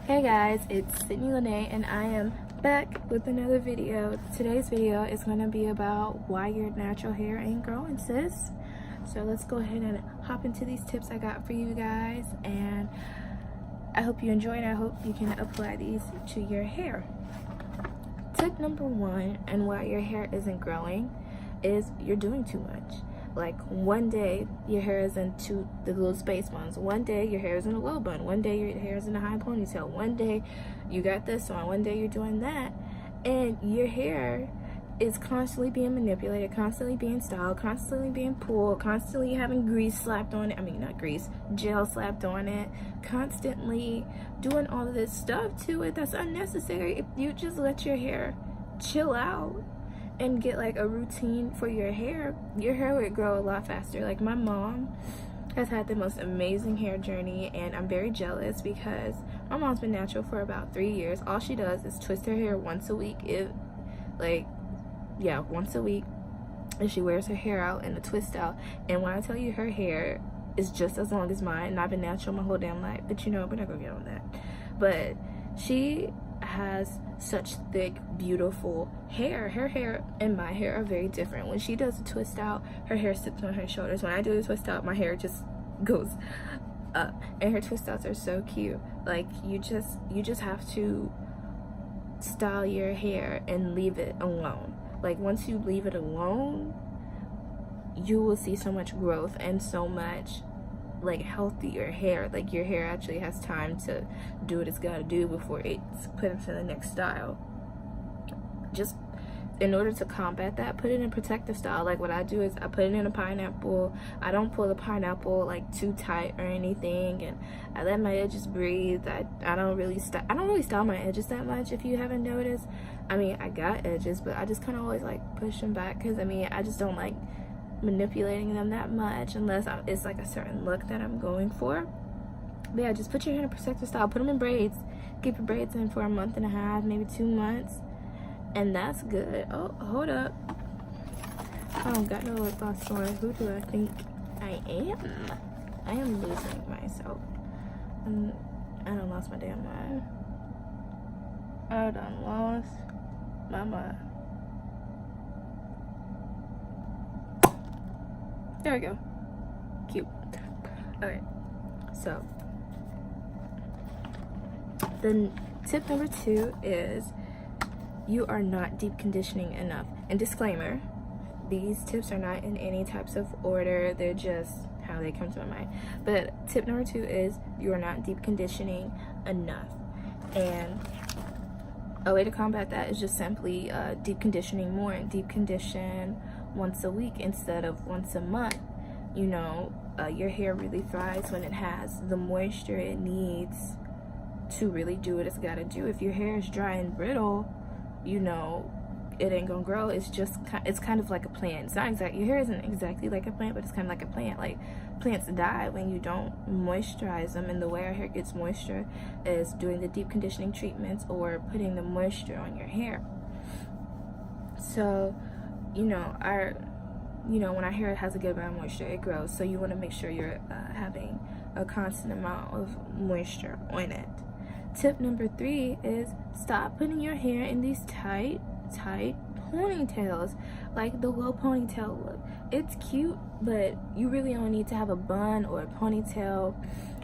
Hey guys, it's Sydney Lene and I am back with another video. Today's video is going to be about why your natural hair ain't growing, sis. So let's go ahead and hop into these tips I got for you guys, and I hope you enjoy it. I hope you can apply these to your hair. Tip number one, and why your hair isn't growing, is you're doing too much. Like, one day your hair is into the little space buns, one day your hair is in a low bun, one day your hair is in a high ponytail, one day you got this on, one day you're doing that, and your hair is constantly being manipulated, constantly being styled, constantly being pulled, constantly having grease slapped on it. I mean, not grease, gel slapped on it, constantly doing all of this stuff to it that's unnecessary. If you just let your hair chill out and get like a routine for your hair would grow a lot faster. Like, my mom has had the most amazing hair journey, and I'm very jealous because my mom's been natural for about 3 years. All she does is twist her hair once a week, once a week, and she wears her hair out in a twist out. And when I tell you, her hair is just as long as mine, and I've been natural my whole damn life, but you know, we're not gonna get on that. But she has such thick, beautiful hair. Her hair and my hair are very different. When she does a twist out, her hair sits on her shoulders. When I do the twist out, my hair just goes up, and her twist outs are so cute. Like, you just have to style your hair and leave it alone. Like, once you leave it alone, you will see so much growth and so much like healthier hair. Like, your hair actually has time to do what it's got to do before it's put into the next style. Just in order to combat that, put it in protective style. Like, what I do is I put it in a pineapple. I don't pull the pineapple like too tight or anything, and I let my edges breathe. I don't really style my edges that much, if you haven't noticed. I mean, I got edges, but I just kind of always like push them back, because I mean, I just don't like manipulating them that much unless it's like a certain look that I'm going for. But yeah, just put your hair in a protective style, put them in braids, keep your braids in for a month and a half, maybe 2 months, and that's good. Oh, hold up, I don't got no lip gloss on. Who do I think I am? I am losing myself. I done lost my damn mind. I done lost my mind. There we go. Cute. Okay, so then tip number 2 is you are not deep conditioning enough. And disclaimer, these tips are not in any types of order, they're just how they come to my mind. But tip number 2 is you are not deep conditioning enough. And a way to combat that is just simply deep conditioning more, and deep condition once a week instead of once a month. You know, your hair really thrives when it has the moisture it needs to really do what it's got to do. If your hair is dry and brittle, you know, it ain't gonna grow. It's kind of like a plant. It's not exactly, your hair isn't exactly like a plant, but it's kind of like a plant. Like, plants die when you don't moisturize them, and the way our hair gets moisture is doing the deep conditioning treatments or putting the moisture on your hair. So, you know, when our hair has a good amount of moisture, it grows. So you want to make sure you're having a constant amount of moisture on it. Tip number 3 is stop putting your hair in these tight ponytails, like the low ponytail look. It's cute, but you really only need to have a bun or a ponytail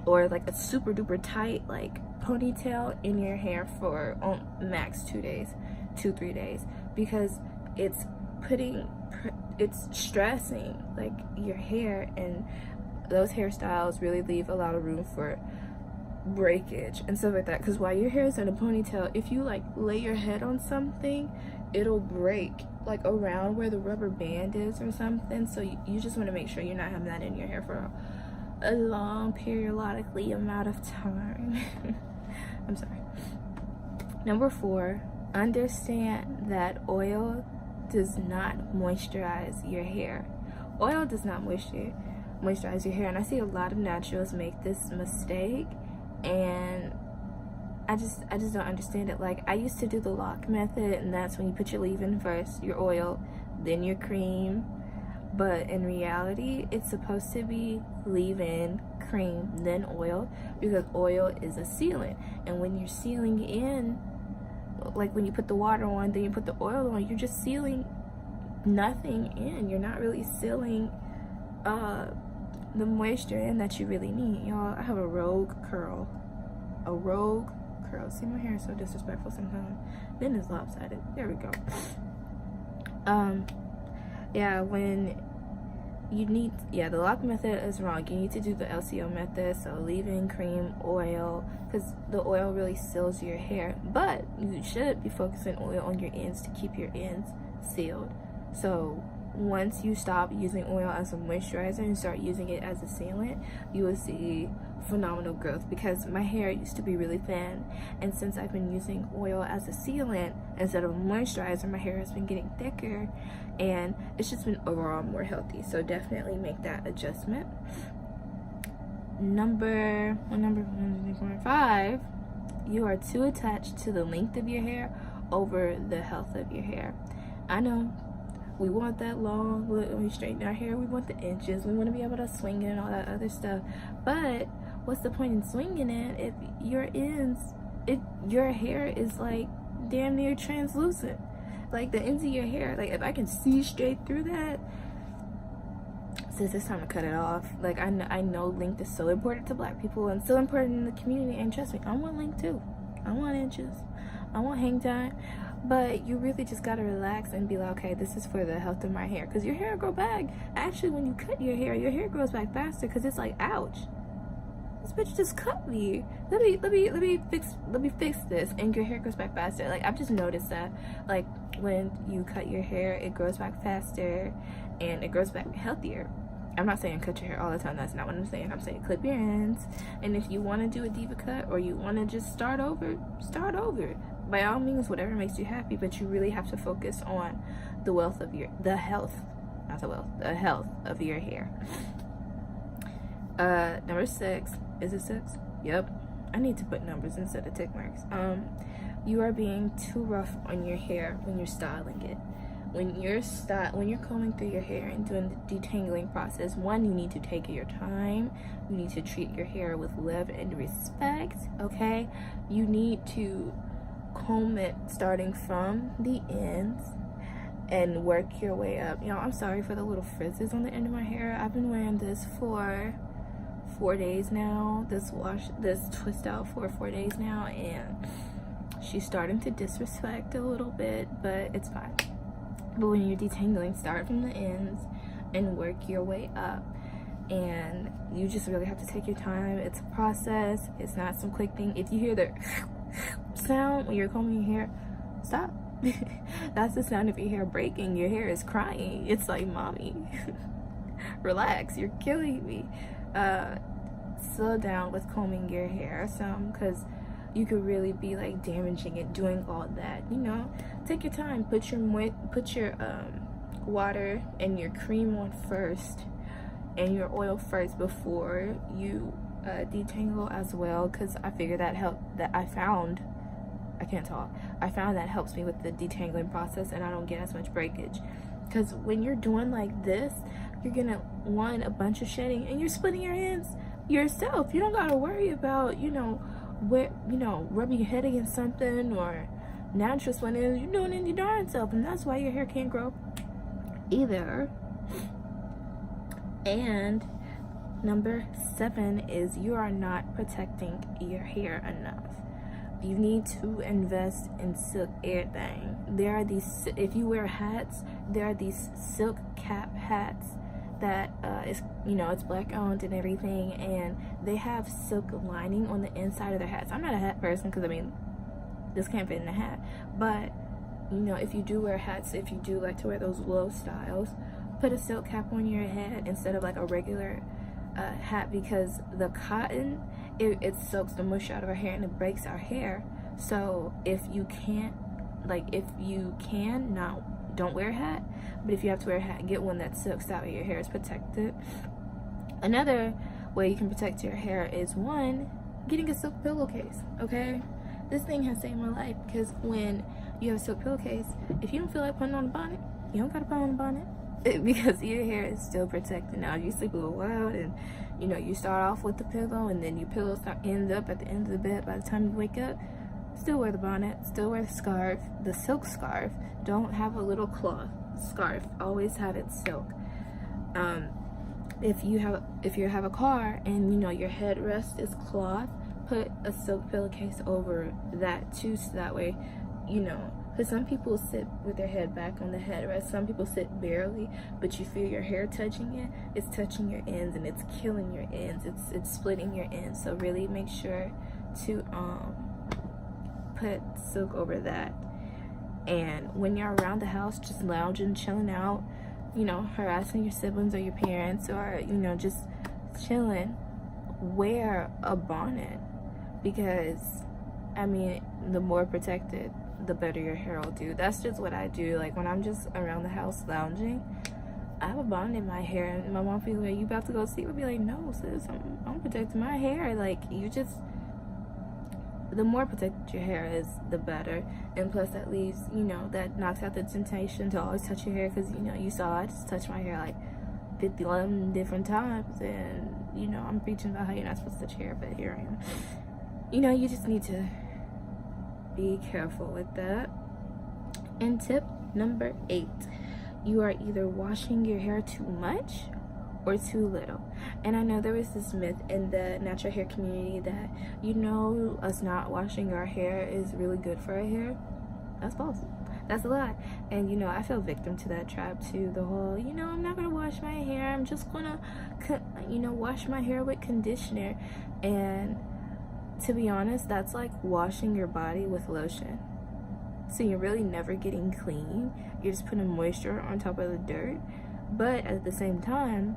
or like a super duper tight like ponytail in your hair for max 2 days, 2-3 days, because it's stressing like your hair, and those hairstyles really leave a lot of room for breakage and stuff like that. Because while your hair is in a ponytail, if you like lay your head on something, it'll break like around where the rubber band is or something. So you just want to make sure you're not having that in your hair for a long periodically amount of time. I'm sorry. Number 4, understand that oil does not moisturize your hair. Oil does not moisturize your hair, and I see a lot of naturals make this mistake, and I just don't understand it. Like, I used to do the lock method, and that's when you put your leave-in first, your oil, then your cream, but in reality it's supposed to be leave-in, cream, then oil, because oil is a sealant. And when you're sealing in, like when you put the water on, then you put the oil on, you're just sealing nothing in. You're not really sealing the moisture in that you really need. Y'all, I have a rogue curl. See, my hair is so disrespectful sometimes. Then it's lopsided. There we go. Yeah, when you need, yeah, the lock method is wrong. You need to do the LCO method, so leave-in, cream, oil, because the oil really seals your hair. But you should be focusing oil on your ends to keep your ends sealed. So once you stop using oil as a moisturizer and start using it as a sealant, you will see phenomenal growth, because my hair used to be really thin, and since I've been using oil as a sealant instead of a moisturizer, my hair has been getting thicker, and it's just been overall more healthy. So definitely make that adjustment. Number 5, you are too attached to the length of your hair over the health of your hair. I know we want that long look when we straighten our hair, we want the inches, we want to be able to swing it and all that other stuff, but what's the point in swinging it if your ends, if your hair is like damn near translucent? Like the ends of your hair, like if I can see straight through that, sis, it's time to cut it off. Like I know length is so important to black people and so important in the community, and trust me, I want length too. I want inches, I want hang time, but you really just gotta relax and be like, okay, this is for the health of my hair, because your hair grow back. Actually, when you cut your hair grows back faster, because it's like, ouch, this bitch just cut me. Let me fix this, and your hair grows back faster. Like I've just noticed that, like when you cut your hair, it grows back faster and it grows back healthier. I'm not saying cut your hair all the time, that's not what I'm saying. I'm saying clip your ends, and if you want to do a diva cut or you want to just start over, by all means, whatever makes you happy. But you really have to focus on the health of your hair. Number 6, is it 6? Yep, I need to put numbers instead of tick marks. You are being too rough on your hair when you're styling it. When you're combing through your hair and doing the detangling process, one, you need to take your time. You need to treat your hair with love and respect, okay? You need to comb it starting from the ends and work your way up. You know, I'm sorry for the little frizzes on the end of my hair. I've been wearing this for 4 days now. This twist out for 4 days now, and she's starting to disrespect a little bit, but it's fine. But when you're detangling, start from the ends and work your way up. And you just really have to take your time. It's a process. It's not some quick thing. If you hear the sound when you're combing your hair, stop. That's the sound of your hair breaking. Your hair is crying. It's like, mommy, relax, you're killing me. Slow down with combing your hair some, because you could really be like damaging it doing all that. You know, take your time. Put your water and your cream on first, and your oil first before you detangle as well, because I figured that I found that helps me with the detangling process, and I don't get as much breakage. Because when you're doing like this, you're gonna want a bunch of shedding, and you're splitting your ends yourself. You don't gotta worry about, rubbing your head against something or natural splitting ends. You're doing it your darn self, and that's why your hair can't grow either. And number 7 is you are not protecting your hair enough. You need to invest in silk everything. There are these, if you wear hats, there are these silk cap hats that it's black owned and everything, and they have silk lining on the inside of their hats. I'm not a hat person, because this can't fit in a hat, but if you do wear hats, if you do like to wear those low styles, put a silk cap on your head instead of like a regular hat, because the cotton, it soaks the moisture out of our hair and it breaks our hair. So if you can, don't wear a hat, but if you have to wear a hat, get one that silks out, your hair is protected. Another way you can protect your hair is, one, getting a silk pillowcase. Okay, this thing has saved my life, because when you have a silk pillowcase, if you don't feel like putting on a bonnet, you don't gotta put on a bonnet. because your hair is still protected. Now, if you sleep a little while and you know, you start off with the pillow and then your pillow ends up at the end of the bed by the time you wake up, still wear the bonnet, still wear the scarf, the silk scarf. Don't have a little cloth scarf, always have it silk. If you have a car and you know your headrest is cloth, put a silk pillowcase over that too, so that way, you know, because some people sit with their head back on the headrest, some people sit barely, but you feel your hair touching it, it's touching your ends and it's killing your ends, it's splitting your ends. So really make sure to put silk over that. And when you're around the house just lounging, chilling out, you know, harassing your siblings or your parents, or you know, just chilling, wear a bonnet, because I mean, the more protected, the better your hair will do. That's just what I do. Like when I'm just around the house lounging, I have a bonnet in my hair, and my mom feels like, you about to go sleep? I'll be like, no sis, I'm protecting my hair. Like, you just, the more protected your hair is, the better. And plus, at least, you know, that knocks out the temptation to always touch your hair, because you know, you saw I just touched my hair like 51 different times, and you know, I'm preaching about how you're not supposed to touch your hair, but here I am. You know, you just need to be careful with that. And tip number 8, you are either washing your hair too much or too little. And I know there was this myth in the natural hair community that, you know, us not washing our hair is really good for our hair. That's false. That's a lie. And you know, I fell victim to that trap too. The whole, you know, I'm not gonna wash my hair, I'm just gonna, you know, wash my hair with conditioner. And to be honest, that's like washing your body with lotion. So you're really never getting clean. You're just putting moisture on top of the dirt. But at the same time,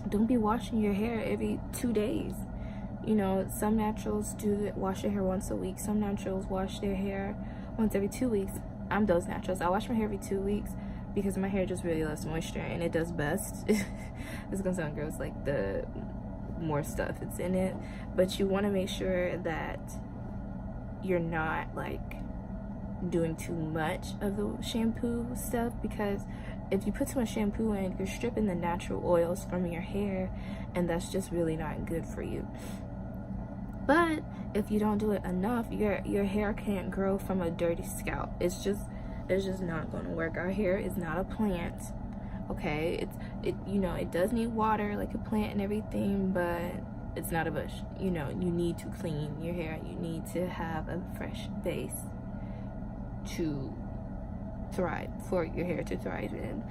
don't be washing your hair every 2 days. You know, some naturals wash their hair once a week. Some naturals wash their hair once every 2 weeks. I'm those naturals. I wash my hair every 2 weeks because my hair just really loves moisture, and it does best. It's gonna sound gross, like the more stuff it's in it, but you want to make sure that you're not like doing too much of the shampoo stuff, because if you put too much shampoo in, you're stripping the natural oils from your hair, and that's just really not good for you. But if you don't do it enough, your hair can't grow from a dirty scalp. It's just not going to work. Our hair is not a plant. Okay, it you know, it does need water like a plant and everything, but it's not a bush. You know, you need to clean your hair. You need to have a fresh base to thrive, for your hair to thrive in.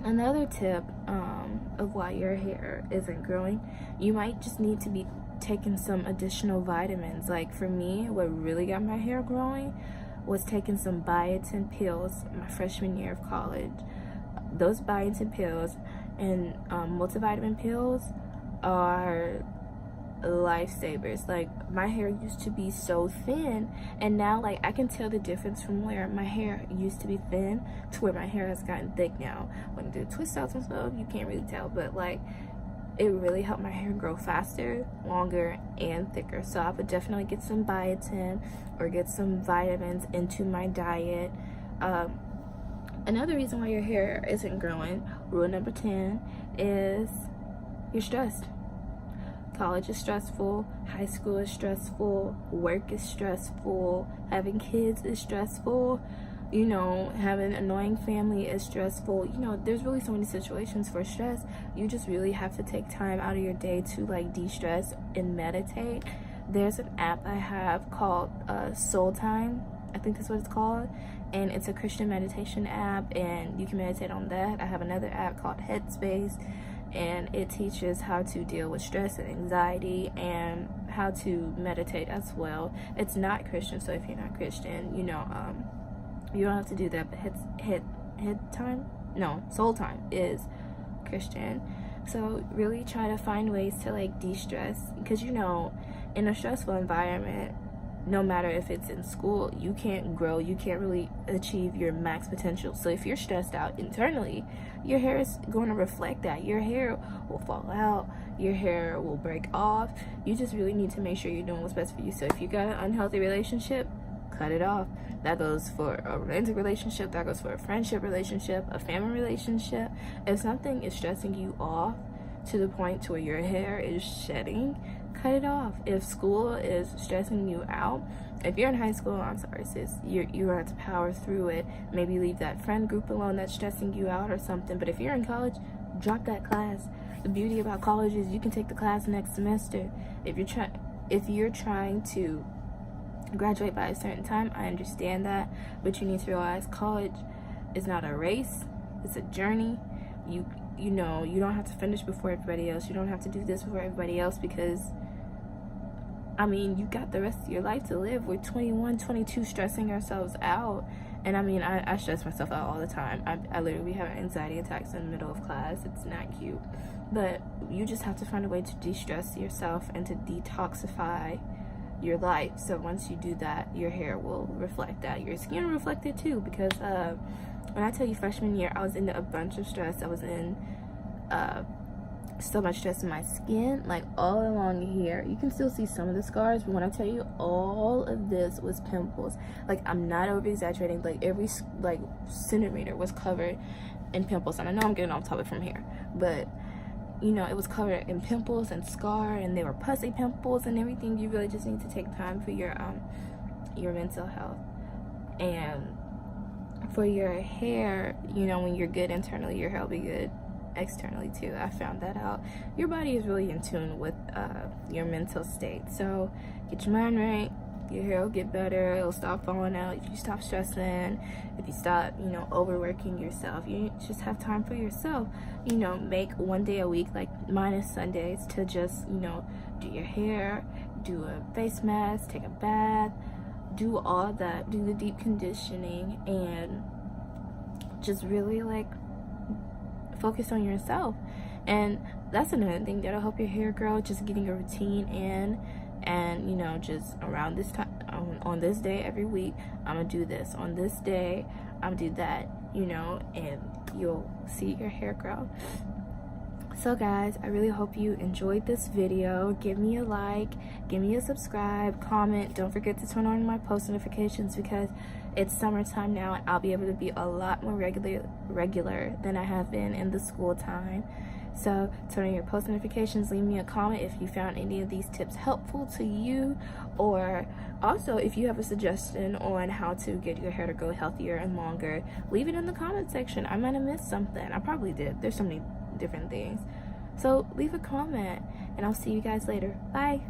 Another tip of why your hair isn't growing, you might just need to be taking some additional vitamins. Like for me, what really got my hair growing was taking some biotin pills my freshman year of college. Those biotin pills and multivitamin pills are lifesavers. Like my hair used to be so thin, and now like I can tell the difference from where my hair used to be thin to where my hair has gotten thick now. When you do twist outs and stuff, you can't really tell, but like it really helped my hair grow faster, longer, and thicker. So I would definitely get some biotin or get some vitamins into my diet. Another reason why your hair isn't growing, rule number 10, is you're stressed. College is stressful, high school is stressful, work is stressful, having kids is stressful, you know, having an annoying family is stressful. You know, there's really so many situations for stress. You just really have to take time out of your day to like de-stress and meditate. There's an app I have called Soul Time, I think that's what it's called, and it's a Christian meditation app, and you can meditate on that. I have another app called Headspace, and it teaches how to deal with stress and anxiety and how to meditate as well. It's not Christian, so if you're not Christian, you know, you don't have to do that. But Soul Time is Christian. So really try to find ways to like de-stress, because you know, in a stressful environment, no matter if it's in school, you can't grow, you can't really achieve your max potential. So if you're stressed out internally, your hair is going to reflect that. Your hair will fall out, your hair will break off. You just really need to make sure you're doing what's best for you. So if you got an unhealthy relationship, cut it off. That goes for a romantic relationship, that goes for a friendship relationship, a family relationship. If something is stressing you off to the point to where your hair is shedding, cut it off. If school is stressing you out, if you're in high school, I'm sorry sis, you're gonna have to power through it. Maybe leave that friend group alone that's stressing you out or something. But if you're in college, drop that class. The beauty about college is you can take the class next semester. If you're trying to graduate by a certain time, I understand that, but you need to realize college is not a race, it's a journey. You know, you don't have to finish before everybody else. You don't have to do this before everybody else, because I mean, you got the rest of your life to live. We're 21, 22 stressing ourselves out. And I mean, I stress myself out all the time. I literally have anxiety attacks in the middle of class. It's not cute. But you just have to find a way to de-stress yourself and to detoxify your life. So once you do that, your hair will reflect that. Your skin will reflect it too. Because when I tell you freshman year, I was in a bunch of stress. I was in so much stress in my skin, like all along here. You can still see some of the scars, but when I tell you all of this was pimples, like I'm not over exaggerating, like every like centimeter was covered in pimples. And I know I'm getting off topic from here, but you know, it was covered in pimples and scar, and they were pussy pimples and everything. You really just need to take time for your mental health. And for your hair, you know, when you're good internally, your hair will be good externally too. I found that out. Your body is really in tune with your mental state. So get your mind right, your hair will get better, it'll stop falling out if you stop stressing, if you stop, you know, overworking yourself. You just have time for yourself. You know, make one day a week, like mine is Sundays, to just, you know, do your hair, do a face mask, take a bath, do all that, do the deep conditioning, and just really like focus on yourself. And that's another thing that'll help your hair grow, just getting a routine in. And you know, just around this time, on this day every week, I'm gonna do this. On this day, I'm gonna do that, you know, and you'll see your hair grow. So guys, I really hope you enjoyed this video. Give me a like, give me a subscribe, comment. Don't forget to turn on my post notifications, because it's summertime now and I'll be able to be a lot more regular than I have been in the school time. So turn on your post notifications, leave me a comment if you found any of these tips helpful to you, or also if you have a suggestion on how to get your hair to grow healthier and longer, leave it in the comment section. I might have missed something. I probably did. There's so many different things. So leave a comment and I'll see you guys later. Bye.